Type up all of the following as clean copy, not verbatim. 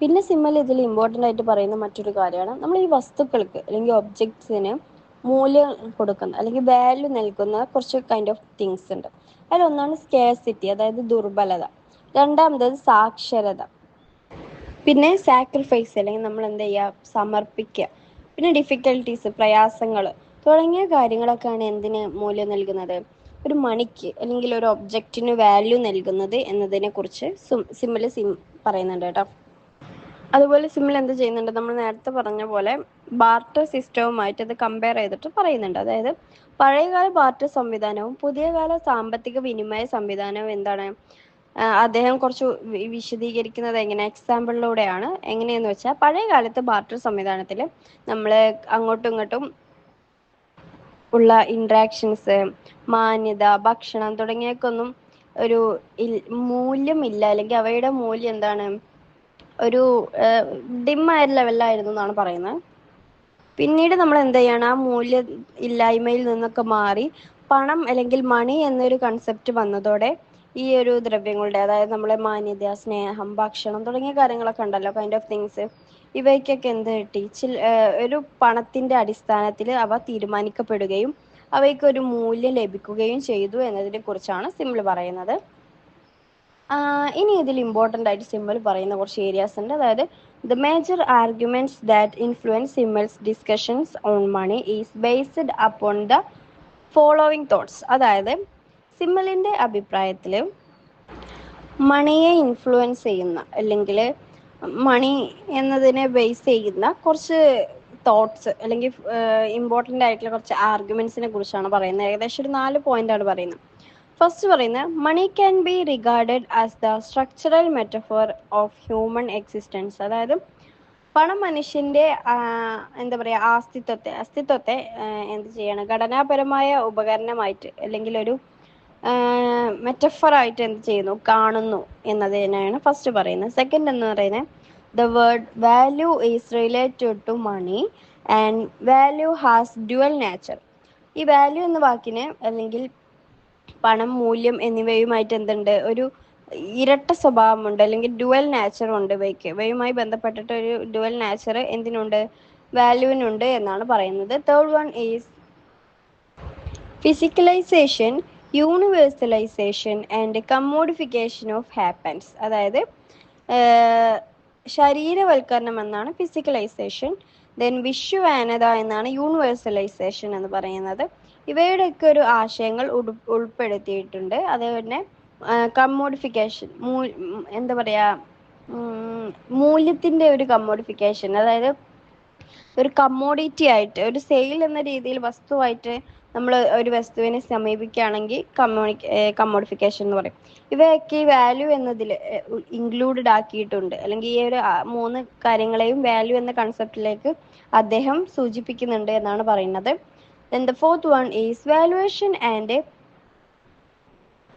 പിന്നെ സിമ്മൽ ഇതിൽ ഇമ്പോർട്ടൻ്റ് ആയിട്ട് പറയുന്ന മറ്റൊരു കാര്യമാണ് നമ്മൾ ഈ വസ്തുക്കൾക്ക് അല്ലെങ്കിൽ ഒബ്ജക്ട്സിന് മൂല്യം കൊടുക്കുന്ന അല്ലെങ്കിൽ വാല്യൂ നൽകുന്ന കുറച്ച് കൈൻഡ് ഓഫ് തിങ്സ് ഉണ്ട്. അതിലൊന്നാണ് സ്കേഴ്സിറ്റി, അതായത് ദുർബലത. രണ്ടാമത്തത് സാക്ഷരത. പിന്നെ സാക്രിഫൈസ്, അല്ലെങ്കിൽ നമ്മൾ എന്ത് ചെയ്യുക, സമർപ്പിക്കുക. പിന്നെ ഡിഫിക്കൽട്ടീസ്, പ്രയാസങ്ങൾ തുടങ്ങിയ കാര്യങ്ങളൊക്കെയാണ് എന്തിന് മൂല്യം നൽകുന്നത്, ഒരു മണിക്ക് അല്ലെങ്കിൽ ഒരു ഒബ്ജക്റ്റിന് വാല്യൂ നൽകുന്നത് എന്നതിനെ കുറിച്ച് സിമ്മിൽ പറയുന്നുണ്ട് കേട്ടോ. അതുപോലെ സിമ്മിൽ എന്ത് ചെയ്യുന്നുണ്ട്, നമ്മൾ നേരത്തെ പറഞ്ഞ പോലെ ബാർട്ടർ സിസ്റ്റവുമായിട്ട് അത് കമ്പയർ ചെയ്തിട്ട് പറയുന്നുണ്ട്. അതായത് പഴയകാല ബാർട്ടർ സംവിധാനവും പുതിയ കാല സാമ്പത്തിക വിനിമയ സംവിധാനവും എന്താണ്, അദ്ദേഹം കുറച്ച് വിശദീകരിക്കുന്നത് എങ്ങനെ, എക്സാമ്പിളിലൂടെയാണ്. എങ്ങനെയെന്ന് വെച്ചാൽ പഴയ കാലത്ത് ബാർട്ടർ സംവിധാനത്തിൽ നമ്മൾ അങ്ങോട്ടും ഇങ്ങോട്ടും ഉള്ള ഇൻട്രാക്ഷൻസ്, മാന്യത, ഭക്ഷണം തുടങ്ങിയവർക്കൊന്നും ഒരു മൂല്യമില്ല, അല്ലെങ്കിൽ അവയുടെ മൂല്യം എന്താണ്, ഒരു ഡിമ്മായ ലെവലിലായിരുന്നു എന്നാണ് പറയുന്നത്. പിന്നീട് നമ്മൾ എന്ത് ചെയ്യണം, ആ മൂല്യ ഇല്ലായ്മയിൽ നിന്നൊക്കെ മാറി പണം അല്ലെങ്കിൽ മണി എന്നൊരു കൺസെപ്റ്റ് വന്നതോടെ ഈ ഒരു ദ്രവ്യങ്ങളുടെ, അതായത് നമ്മളെ മാന്യത, സ്നേഹം, ഭക്ഷണം തുടങ്ങിയ കാര്യങ്ങളൊക്കെ ഉണ്ടല്ലോ, കൈൻഡ് ഓഫ് തിങ്സ്, ഇവയ്ക്കൊക്കെ എന്ത് കിട്ടി, ഒരു പണത്തിന്റെ അടിസ്ഥാനത്തിൽ അവ തീരുമാനിക്കപ്പെടുകയും അവയ്ക്ക് ഒരു മൂല്യം ലഭിക്കുകയും ചെയ്തു എന്നതിനെ കുറിച്ചാണ് സിമ്പിൾ പറയുന്നത്. ഇനി ഇതിൽ ഇമ്പോർട്ടൻ്റ് ആയിട്ട് സിമ്പിൾ പറയുന്ന കുറച്ച് ഏരിയാസ് ഉണ്ട്. അതായത് the major arguments that influence Simmel's discussions on money is based upon the following thoughts. അതായത് സിമ്പിളിൻ്റെ അഭിപ്രായത്തിൽ മണിയെ ഇൻഫ്ലുവൻസ് ചെയ്യുന്ന, അല്ലെങ്കിൽ മണി എന്നതിനെ ബേസ് ചെയ്യുന്ന കുറച്ച് തോട്ട്സ്, അല്ലെങ്കിൽ ഇമ്പോർട്ടൻ്റ് ആയിട്ടുള്ള കുറച്ച് ആർഗ്യുമെന്റ്സിനെ കുറിച്ചാണ് പറയുന്നത്. ഏകദേശം ഒരു 4 പോയിന്റാണ് പറയുന്നത്. ഫസ്റ്റ് പറയുന്നത്, money can be regarded as the structural metaphor of human existence. അതായത് പണം മനുഷ്യന്റെ എന്താ പറയുക, അസ്തിത്വത്തെ എന്ത് ചെയ്യണം, ഘടനാപരമായ ഉപകരണമായിട്ട് അല്ലെങ്കിൽ ഒരു മെറ്റഫറായിട്ട് എന്ത് ചെയ്യുന്നു, കാണുന്നു എന്നതിനാണ് ഫസ്റ്റ് പറയുന്നത്. സെക്കൻഡ് എന്ന് പറയുന്നത്, the word value is related to money and value has dual nature. ഈ വാല്യൂ എന്ന വാക്കിന് അല്ലെങ്കിൽ പണം, മൂല്യം എന്നിവയുമായിട്ട് എന്തുണ്ട്, ഒരു ഇരട്ട സ്വഭാവമുണ്ട്, അല്ലെങ്കിൽ ഡുവൽ നാച്ചർ ഉണ്ട് ഇവയുമായി ബന്ധപ്പെട്ടിട്ട് ഒരു ഡുവൽ നാച്ചർ എന്തിനുണ്ട്, വാല്യൂവിനുണ്ട് എന്നാണ് പറയുന്നത്. Third one is physicalization, universalization and commodification of happens. അതായത് ശരീരവൽക്കരണം എന്നാണ് ഫിസിക്കലൈസേഷൻ, ദെൻ വിശ്വവാനത എന്നാണ് യൂണിവേഴ്സലൈസേഷൻ എന്ന് പറയുന്നത്. ഇവയുടെയൊക്കെ ഒരു ആശയങ്ങൾ ഉൾപ്പെടുത്തിയിട്ടുണ്ട്. അതുപോലെ കമ്മോഡിഫിക്കേഷൻ, എന്താ പറയുക, മൂല്യത്തിൻ്റെ ഒരു കമ്മോഡിഫിക്കേഷൻ, അതായത് ഒരു കമ്മോഡിറ്റി ആയിട്ട്, ഒരു സെയിൽ എന്ന രീതിയിൽ വസ്തുവായിട്ട് നമ്മൾ ഒരു വസ്തുവിനെ സമീപിക്കുകയാണെങ്കിൽ കമ്മോഡിഫിക്കേഷൻ എന്ന് പറയും. ഇവയൊക്കെ വാല്യൂ എന്നതിൽ ഇൻക്ലൂഡഡ് ആക്കിയിട്ടുണ്ട്, അല്ലെങ്കിൽ ഈ ഒരു 3 കാര്യങ്ങളെയും വാല്യൂ എന്ന കൺസെപ്റ്റിലേക്ക് അദ്ദേഹം സൂചിപ്പിക്കുന്നുണ്ട് എന്നാണ് പറയുന്നത്. Then the fourth one is valuation and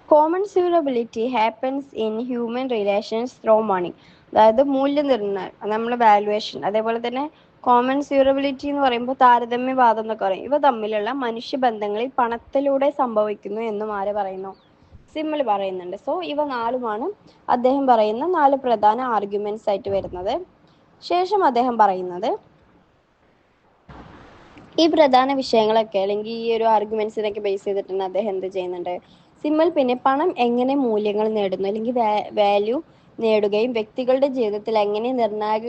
commensurability happens in human relations through money. അതായത് മൂല്യനിർണ്ണയം, നമ്മൾ വാല്യുവേഷൻ, അതേപോലെ തന്നെ കോമൺസ്യൂറബിലിറ്റി എന്ന് പറയുമ്പോൾ താരതമ്യവാദം എന്നൊക്കെ പറയും. ഇവ തമ്മിലുള്ള മനുഷ്യബന്ധങ്ങളിൽ പണത്തിലൂടെ സംഭവിക്കുന്നു എന്നും ആര് പറയുന്നു, സിമ്മിൾ പറയുന്നുണ്ട്. സോ ഇവ 4ഉമാണ് അദ്ദേഹം പറയുന്ന 4 പ്രധാന ആർഗ്യുമെന്റ്സ് ആയിട്ട് വരുന്നത്. ശേഷം അദ്ദേഹം പറയുന്നത്, ഈ പ്രധാന വിഷയങ്ങളൊക്കെ അല്ലെങ്കിൽ ഈ ഒരു ആർഗ്യുമെന്റ്സിനൊക്കെ ബേസ് ചെയ്തിട്ടാണ് അദ്ദേഹം എന്ത് ചെയ്യുന്നുണ്ട്, സിമ്മിൾ പിന്നെ പണം എങ്ങനെ മൂല്യങ്ങൾ നേടുന്നു, അല്ലെങ്കിൽ വാല്യൂ നേടുകയും വ്യക്തികളുടെ ജീവിതത്തിൽ എങ്ങനെ നിർണായക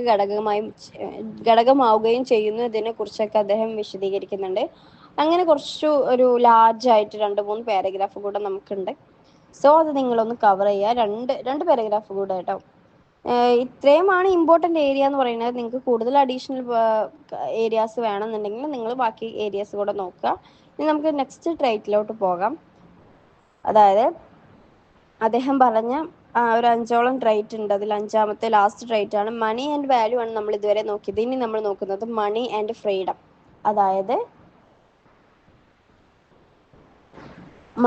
ഘടകമാവുകയും ചെയ്യുന്നു ഇതിനെ കുറിച്ചൊക്കെ അദ്ദേഹം വിശദീകരിക്കുന്നുണ്ട്. അങ്ങനെ കുറച്ചു ഒരു ലാർജ് ആയിട്ട് 2-3 പാരഗ്രാഫ് കൂടെ നമുക്കുണ്ട്. സോ അത് നിങ്ങളൊന്ന് കവർ ചെയ്യുക, രണ്ട് പാരഗ്രാഫ് കൂടെ കേട്ടോ. ഇത്രയുമാണ് ഇമ്പോർട്ടൻ്റ് ഏരിയ എന്ന് പറയുന്നത്. നിങ്ങൾക്ക് കൂടുതൽ അഡീഷണൽ ഏരിയാസ് വേണമെന്നുണ്ടെങ്കിൽ നിങ്ങൾ ബാക്കി ഏരിയാസ് കൂടെ നോക്കുക. ഇനി നമുക്ക് നെക്സ്റ്റ് ട്രൈറ്റിലോട്ട് പോകാം. അതായത് അദ്ദേഹം പറഞ്ഞ ഒരു 5ഓളം ട്രൈറ്റ് ഉണ്ട്. അതിൽ 5ാമത്തെ ലാസ്റ്റ് ട്രൈറ്റ് ആണ് മണി ആൻഡ് വാല്യൂ ആണ് നമ്മൾ ഇതുവരെ നോക്കിയത്. ഇനി നമ്മൾ നോക്കുന്നത് മണി ആൻഡ് ഫ്രീഡം. അതായത്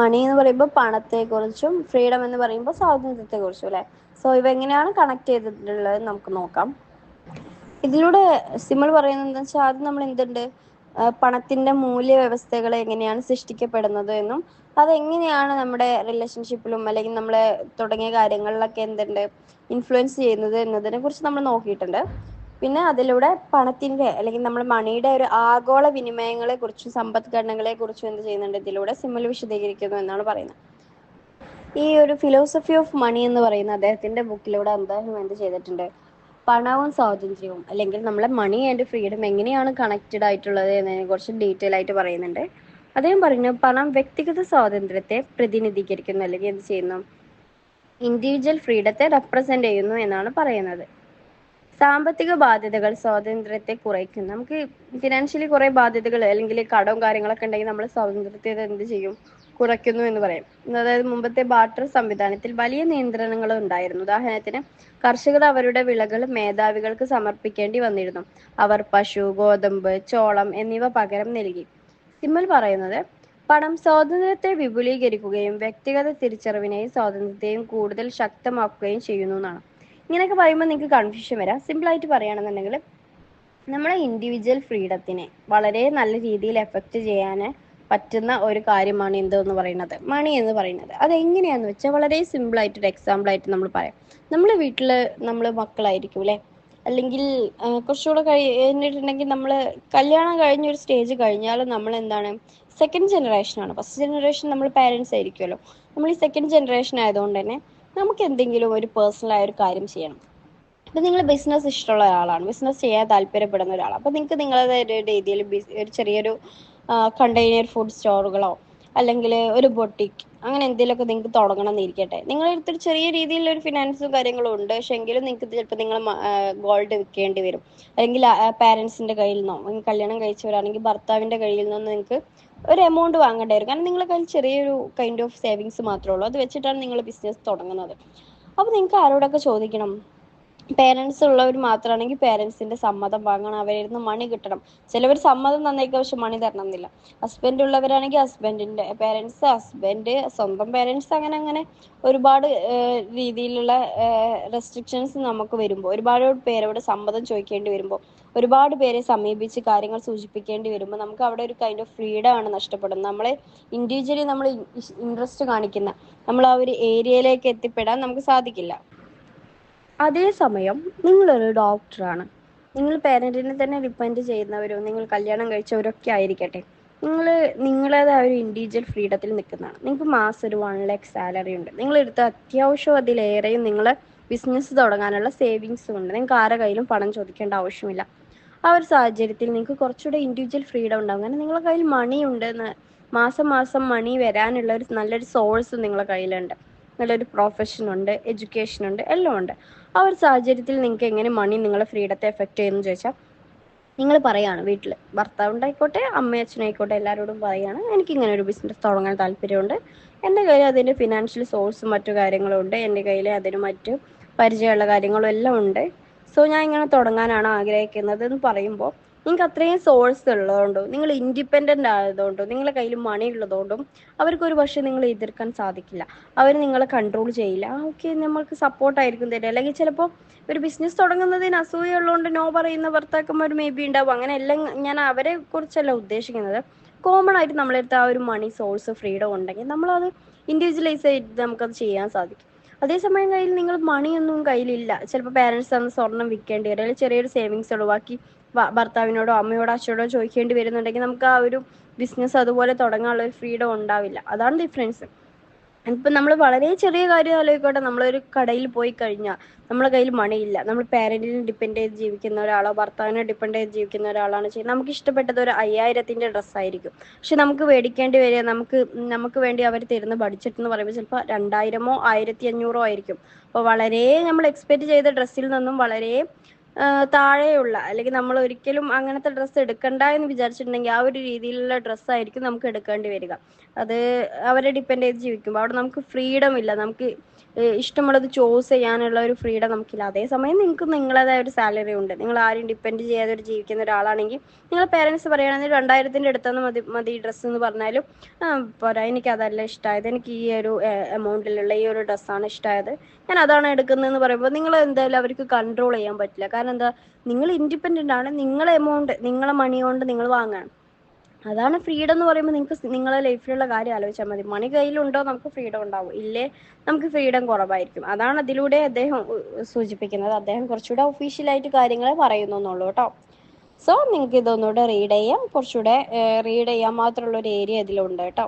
മണി എന്ന് പറയുമ്പോൾ പണത്തെക്കുറിച്ചും ഫ്രീഡം എന്ന് പറയുമ്പോൾ സ്വാതന്ത്ര്യത്തെക്കുറിച്ചും അല്ലേ. സോ ഇവ എങ്ങനെയാണ് കണക്ട് ചെയ്തിട്ടുള്ളത് നമുക്ക് നോക്കാം. ഇതിലൂടെ സിമ്പിൾ പറയുന്നത് എന്താ വെച്ചാൽ, ആദ്യം നമ്മൾ എന്തുണ്ട്, പണത്തിന്റെ മൂല്യവ്യവസ്ഥകൾ എങ്ങനെയാണ് സൃഷ്ടിക്കപ്പെടുന്നത് എന്നും അതെങ്ങനെയാണ് നമ്മുടെ റിലേഷൻഷിപ്പിലും അല്ലെങ്കിൽ നമ്മളെ തുടങ്ങിയ കാര്യങ്ങളിലൊക്കെ എന്തുണ്ട് ഇൻഫ്ലുവൻസ് ചെയ്യുന്നത് എന്നതിനെ കുറിച്ച് നമ്മൾ നോക്കിയിട്ടുണ്ട്. പിന്നെ അതിലൂടെ പണത്തിന്റെ അല്ലെങ്കിൽ നമ്മൾ മണിയുടെ ഒരു ആഗോള വിനിമയങ്ങളെ കുറിച്ചും സമ്പദ്ഘടനകളെ കുറിച്ചും എന്ത് ചെയ്യുന്നുണ്ട്, ഇതിലൂടെ സിമ്മിൽ വിശദീകരിക്കുന്നു എന്നാണ് പറയുന്നത്. ഈ ഒരു ഫിലോസഫി ഓഫ് മണി എന്ന് പറയുന്ന അദ്ദേഹത്തിന്റെ ബുക്കിലൂടെ അദ്ദേഹം എന്ത് ചെയ്തിട്ടുണ്ട്, പണവും സ്വാതന്ത്ര്യവും അല്ലെങ്കിൽ നമ്മളെ മണി ആൻഡ് ഫ്രീഡം എങ്ങനെയാണ് കണക്റ്റഡ് ആയിട്ടുള്ളത് എന്നതിനെ കുറിച്ച് ഡീറ്റെയിൽ ആയിട്ട് പറയുന്നുണ്ട്. അദ്ദേഹം പറഞ്ഞു, പണം വ്യക്തിഗത സ്വാതന്ത്ര്യത്തെ പ്രതിനിധീകരിക്കുന്നു അല്ലെങ്കിൽ എന്ത് ചെയ്യുന്നു, ഇൻഡിവിജ്വൽ ഫ്രീഡത്തെ റെപ്രസെന്റ് ചെയ്യുന്നു എന്നാണ് പറയുന്നത്. സാമ്പത്തിക ബാധ്യതകൾ സ്വാതന്ത്ര്യത്തെ കുറയ്ക്കും. നമുക്ക് ഫിനാൻഷ്യലി കുറെ ബാധ്യതകൾ അല്ലെങ്കിൽ കടവും കാര്യങ്ങളൊക്കെ ഉണ്ടെങ്കിൽ നമ്മൾ സ്വാതന്ത്ര്യത്തെ എന്ത് ചെയ്യും, കുറയ്ക്കുന്നു എന്ന് പറയും. അതായത് മുമ്പത്തെ ബാർട്ടർ സംവിധാനത്തിൽ വലിയ നിയന്ത്രണങ്ങൾ ഉണ്ടായിരുന്നു. ഉദാഹരണത്തിന് കർഷകർ അവരുടെ വിളകൾ മേധാവികൾക്ക് സമർപ്പിക്കേണ്ടി വന്നിരുന്നു. അവർ പശു, ഗോതമ്പ്, ചോളം എന്നിവ പകരം നൽകി. സിമ്മൽ പറയുന്നത്, പണം സ്വാതന്ത്ര്യത്തെ വിപുലീകരിക്കുകയും വ്യക്തിഗത തിരിച്ചറിവിനെയും സ്വാതന്ത്ര്യത്തെയും കൂടുതൽ ശക്തമാക്കുകയും ചെയ്യുന്നു എന്നാണ്. ഇങ്ങനെയൊക്കെ പറയുമ്പോൾ നിങ്ങൾക്ക് കൺഫ്യൂഷൻ വരാം. സിമ്പിളായിട്ട് പറയുകയാണെന്നുണ്ടെങ്കിൽ നമ്മളെ ഇൻഡിവിജ്വൽ ഫ്രീഡത്തിനെ വളരെ നല്ല രീതിയിൽ എഫക്റ്റ് ചെയ്യാൻ പറ്റുന്ന ഒരു കാര്യമാണ് എന്തെന്ന് പറയുന്നത്, മണി എന്ന് പറയുന്നത്. അതെങ്ങനെയാന്ന് വെച്ചാൽ വളരെ സിമ്പിളായിട്ടൊരു എക്സാമ്പിളായിട്ട് നമ്മൾ പറയാം. നമ്മൾ വീട്ടിൽ നമ്മൾ മക്കളായിരിക്കും അല്ലേ, അല്ലെങ്കിൽ കുറച്ചുകൂടെ കഴിഞ്ഞിട്ടുണ്ടെങ്കിൽ നമ്മൾ കല്യാണം കഴിഞ്ഞൊരു സ്റ്റേജ് കഴിഞ്ഞാലും നമ്മൾ എന്താണ്, സെക്കൻഡ് ജനറേഷനാണ്. ഫസ്റ്റ് ജനറേഷൻ നമ്മൾ പാരൻസ് ആയിരിക്കുമല്ലോ. നമ്മൾ ഈ സെക്കൻഡ് ജനറേഷൻ ആയതുകൊണ്ട് തന്നെ നമുക്ക് എന്തെങ്കിലും ഒരു പേഴ്സണലായ ഒരു കാര്യം ചെയ്യണം. അപ്പം നിങ്ങൾ ബിസിനസ് ഇഷ്ടമുള്ള ഒരാളാണ്, ബിസിനസ് ചെയ്യാൻ താല്പര്യപ്പെടുന്ന ഒരാളാണ്. അപ്പം നിങ്ങൾക്ക് നിങ്ങളുടെ ഒരു രീതിയിൽ ഒരു ചെറിയൊരു കണ്ടെയ്നർ ഫുഡ് സ്റ്റോറുകളോ അല്ലെങ്കിൽ ഒരു ബൊട്ടിക് അങ്ങനെ എന്തെങ്കിലുമൊക്കെ നിങ്ങൾക്ക് തുടങ്ങണം എന്നിരിക്കട്ടെ. നിങ്ങളുടെ അടുത്തൊരു ചെറിയ രീതിയിലൊരു ഫിനാൻസും കാര്യങ്ങളും ഉണ്ട്, പക്ഷെ എങ്കിലും നിങ്ങൾക്ക് ചിലപ്പോൾ നിങ്ങൾ ഗോൾഡ് വിൽക്കേണ്ടി വരും. അല്ലെങ്കിൽ പാരൻസിൻ്റെ കയ്യിൽ നിന്നോ, കല്യാണം കഴിച്ചവരാണെങ്കിൽ ഭർത്താവിൻ്റെ കയ്യിൽ നിന്നോ നിങ്ങൾക്ക് ഒരു എമൗണ്ട് വാങ്ങേണ്ടി വരും. കാരണം നിങ്ങളുടെ കയ്യിൽ ചെറിയൊരു കൈൻഡ് ഓഫ് സേവിങ്സ് മാത്രമേ ഉള്ളൂ. അത് വെച്ചിട്ടാണ് നിങ്ങൾ ബിസിനസ് തുടങ്ങുന്നത്. അപ്പോൾ നിങ്ങൾക്ക് ആരോടൊക്കെ ചോദിക്കണം, പേരൻസ് ഉള്ളവർ മാത്രമാണെങ്കിൽ പേരൻസിന്റെ സമ്മതം വാങ്ങണം, അവരിരുന്ന് മണി കിട്ടണം. ചിലവർ സമ്മതം തന്നേക്കാം പക്ഷെ മണി തരണം എന്നില്ല. ഹസ്ബൻഡ് ഉള്ളവരാണെങ്കിൽ ഹസ്ബൻഡിന്റെ പേരൻസ്, ഹസ്ബൻഡ്, സ്വന്തം പേരൻസ്, അങ്ങനെ അങ്ങനെ ഒരുപാട് രീതിയിലുള്ള റെസ്ട്രിക്ഷൻസ് നമുക്ക് വരുമ്പോൾ, ഒരുപാട് പേരോട് സമ്മതം ചോദിക്കേണ്ടി വരുമ്പോൾ, ഒരുപാട് പേരെ സമീപിച്ച് കാര്യങ്ങൾ സൂചിപ്പിക്കേണ്ടി വരുമ്പോൾ നമുക്ക് അവിടെ ഒരു കൈൻഡ് ഓഫ് ഫ്രീഡം ആണ് നഷ്ടപ്പെടുന്നത്. നമ്മളെ ഇൻഡിവിജ്വലി നമ്മൾ ഇൻട്രസ്റ്റ് കാണിക്കുന്ന നമ്മൾ ആ ഒരു ഏരിയയിലേക്ക് എത്തിപ്പെടാൻ നമുക്ക് സാധിക്കില്ല. അതേസമയം നിങ്ങളൊരു ഡോക്ടറാണ്, നിങ്ങൾ പേരൻറ്റിനെ തന്നെ ഡിപ്പെൻഡ് ചെയ്യുന്നവരോ നിങ്ങൾ കല്യാണം കഴിച്ചവരൊക്കെ ആയിരിക്കട്ടെ, നിങ്ങൾ നിങ്ങളേതായ ഒരു ഇൻഡിവിജ്വൽ ഫ്രീഡത്തിൽ നിൽക്കുന്നതാണ്. നിങ്ങൾക്ക് മാസം ഒരു 1 lakh സാലറി ഉണ്ട്, നിങ്ങളെടുത്ത് അത്യാവശ്യം അതിലേറെയും നിങ്ങൾ ബിസിനസ് തുടങ്ങാനുള്ള സേവിങ്സും ഉണ്ട്. നിങ്ങൾക്ക് ആരുടെ കയ്യിലും പണം ചോദിക്കേണ്ട ആവശ്യമില്ല. ആ ഒരു സാഹചര്യത്തിൽ നിങ്ങൾക്ക് കുറച്ചുകൂടെ ഇൻഡിവിജ്വൽ ഫ്രീഡം ഉണ്ടാകും. കാരണം നിങ്ങളുടെ കയ്യിൽ മണി ഉണ്ട്, മാസം മാസം മണി വരാനുള്ള ഒരു നല്ലൊരു സോഴ്സ് നിങ്ങളുടെ കയ്യിലുണ്ട്, നല്ലൊരു പ്രൊഫഷൻ ഉണ്ട്, എഡ്യൂക്കേഷൻ ഉണ്ട്, എല്ലാം ഉണ്ട്. ആ ഒരു സാഹചര്യത്തിൽ നിങ്ങൾക്ക് എങ്ങനെ മണി നിങ്ങളെ ഫ്രീഡത്തെ എഫക്റ്റ് ചെയ്യുന്നു ചോദിച്ചാൽ, നിങ്ങൾ പറയാണ് വീട്ടിൽ ഭർത്താവുണ്ടായിക്കോട്ടെ അമ്മയച്ഛനായിക്കോട്ടെ എല്ലാവരോടും പറയാണ്, എനിക്കിങ്ങനെ ഒരു ബിസിനസ് തുടങ്ങാൻ താല്പര്യമുണ്ട്, എൻ്റെ കയ്യിൽ അതിൻ്റെ ഫിനാൻഷ്യൽ സോഴ്സും മറ്റു കാര്യങ്ങളും ഉണ്ട്, എൻ്റെ കയ്യിൽ അതിന് മറ്റു പരിചയമുള്ള കാര്യങ്ങളും എല്ലാം ഉണ്ട്, സോ ഞാൻ ഇങ്ങനെ തുടങ്ങാനാണ് ആഗ്രഹിക്കുന്നത് എന്ന് പറയുമ്പോൾ, നിങ്ങൾക്ക് അത്രയും സോഴ്സ് ഉള്ളതുകൊണ്ടും നിങ്ങൾ ഇൻഡിപെൻഡൻ്റ് ആയതുകൊണ്ടും നിങ്ങളുടെ കയ്യിൽ മണി ഉള്ളതുകൊണ്ടും അവർക്കൊരു പക്ഷേ നിങ്ങളെ എതിർക്കാൻ സാധിക്കില്ല. അവർ നിങ്ങളെ കൺട്രോൾ ചെയ്യില്ല. ഓക്കെ, നമ്മൾക്ക് സപ്പോർട്ടായിരിക്കും തരിക. അല്ലെങ്കിൽ ചിലപ്പോൾ ഒരു ബിസിനസ് തുടങ്ങുന്നതിന് അസൂയുള്ളതുകൊണ്ട് നോ പറയുന്ന ഭർത്താക്കന്മാർ മേ ബി ഉണ്ടാവും. അങ്ങനെ എല്ലാം ഞാൻ അവരെ കുറിച്ചല്ല ഉദ്ദേശിക്കുന്നത്. കോമൺ ആയിട്ട് നമ്മളെടുത്ത് ആ ഒരു മണി സോഴ്സ് ഫ്രീഡം ഉണ്ടെങ്കിൽ നമ്മളത് ഇൻഡിവിജ്വലൈസ് ചെയ്ത് നമുക്കത് ചെയ്യാൻ സാധിക്കും. അതേസമയം കയ്യിൽ നിങ്ങൾ മണിയൊന്നും കയ്യിലില്ല, ചിലപ്പോൾ പാരൻസ് തന്ന സ്വർണം വിൽക്കേണ്ടി വരും, അല്ലെങ്കിൽ ചെറിയൊരു സേവിങ്സ് ഒഴിവാക്കി ഭർത്താവിനോടോ അമ്മയോടോ അച്ഛനോടോ ചോദിക്കേണ്ടി വരുന്നുണ്ടെങ്കിൽ നമുക്ക് ആ ഒരു ബിസിനസ് അതുപോലെ തുടങ്ങാനുള്ള ഒരു ഫ്രീഡം ഉണ്ടാവില്ല. അതാണ് ഡിഫറൻസ്. ഇപ്പം നമ്മൾ വളരെ ചെറിയ കാര്യം ആലോചിക്കട്ടെ, നമ്മളൊരു കടയിൽ പോയി കഴിഞ്ഞാൽ നമ്മുടെ കയ്യിൽ മണിയില്ല, നമ്മൾ പാരൻറ്റിനെ ഡിപ്പെൻഡ് ചെയ്ത് ജീവിക്കുന്ന ഒരാളോ ഭർത്താവിനെ ഡിപ്പെൻഡ് ചെയ്ത് ജീവിക്കുന്ന ഒരാളാണ് ചെയ്യുന്നത്. നമുക്ക് ഇഷ്ടപ്പെട്ടത് ഒരു 5000-ൻ്റെ ഡ്രസ്സായിരിക്കും, പക്ഷെ നമുക്ക് മേടിക്കേണ്ടി വരിക നമുക്ക് വേണ്ടി അവർ തരുന്ന ബഡ്ജറ്റ് എന്ന് പറയുമ്പോൾ ചിലപ്പോൾ 2000-ഓ 1500-ഓ ആയിരിക്കും. അപ്പോൾ വളരെ നമ്മൾ എക്സ്പെക്റ്റ് ചെയ്ത ഡ്രസ്സിൽ നിന്നും വളരെ താഴെയുള്ള, അല്ലെങ്കിൽ നമ്മൾ ഒരിക്കലും അങ്ങനത്തെ ഡ്രസ്സ് എടുക്കണ്ട എന്ന് വിചാരിച്ചിട്ടുണ്ടെങ്കിൽ ആ ഒരു രീതിയിലുള്ള ഡ്രസ്സായിരിക്കും നമുക്ക് എടുക്കേണ്ടി വരിക. അത് അവരെ ഡിപ്പെൻഡ് ചെയ്ത് ജീവിക്കുമ്പോൾ അവിടെ നമുക്ക് ഫ്രീഡം ഇല്ല, നമുക്ക് ഇഷ്ടമുള്ളത് ചൂസ് ചെയ്യാനുള്ള ഒരു ഫ്രീഡം നമുക്കില്ല. അതേസമയം നിങ്ങൾക്ക് നിങ്ങളേതായ ഒരു സാലറി ഉണ്ട്, നിങ്ങൾ ആരും ഡിപ്പെൻഡ് ചെയ്യാതെ ഒരു ജീവിക്കുന്ന ഒരാളാണെങ്കിൽ നിങ്ങൾ പേരൻസ് പറയുകയാണെങ്കിൽ 2000-ൻ്റെ അടുത്തൊന്നും മതി ഡ്രസ്സ് എന്ന് പറഞ്ഞാലും പോരാ, എനിക്ക് അതല്ല ഇഷ്ടമായത്, എനിക്ക് ഈ ഒരു എമൗണ്ടിലുള്ള ഈ ഒരു ഡ്രസ്സാണ് ഇഷ്ടമായത്, ഞാൻ അതാണ് എടുക്കുന്നതെന്ന് പറയുമ്പോൾ നിങ്ങൾ എന്തായാലും അവർക്ക് കൺട്രോൾ ചെയ്യാൻ പറ്റില്ല. കാരണം എന്താ, നിങ്ങൾ ഇൻഡിപെൻഡൻ്റ് ആണ്, നിങ്ങളെ എമൗണ്ട് നിങ്ങളെ മണി കൊണ്ട് നിങ്ങൾ വാങ്ങാണ്. അതാണ് ഫ്രീഡം എന്ന് പറയുമ്പോൾ. നിങ്ങൾക്ക് നിങ്ങളെ ലൈഫിലുള്ള കാര്യം ആലോചിച്ചാൽ മതി. മണി കയ്യിലുണ്ടോ നമുക്ക് ഫ്രീഡം ഉണ്ടാവും, ഇല്ലേ നമുക്ക് ഫ്രീഡം കുറവായിരിക്കും. അതാണ് അതിലൂടെ അദ്ദേഹം സൂചിപ്പിക്കുന്നത്. അദ്ദേഹം കുറച്ചുകൂടെ ഒഫീഷ്യലായിട്ട് കാര്യങ്ങൾ പറയുന്നു എന്നുള്ളൂ കേട്ടോ. സോ നിങ്ങൾക്ക് ഇതൊന്നുകൂടെ റീഡ് ചെയ്യാം, കുറച്ചുകൂടെ റീഡ് ചെയ്യാൻ മാത്രമുള്ള ഒരു ഏരിയ ഇതിലുണ്ട് കേട്ടോ.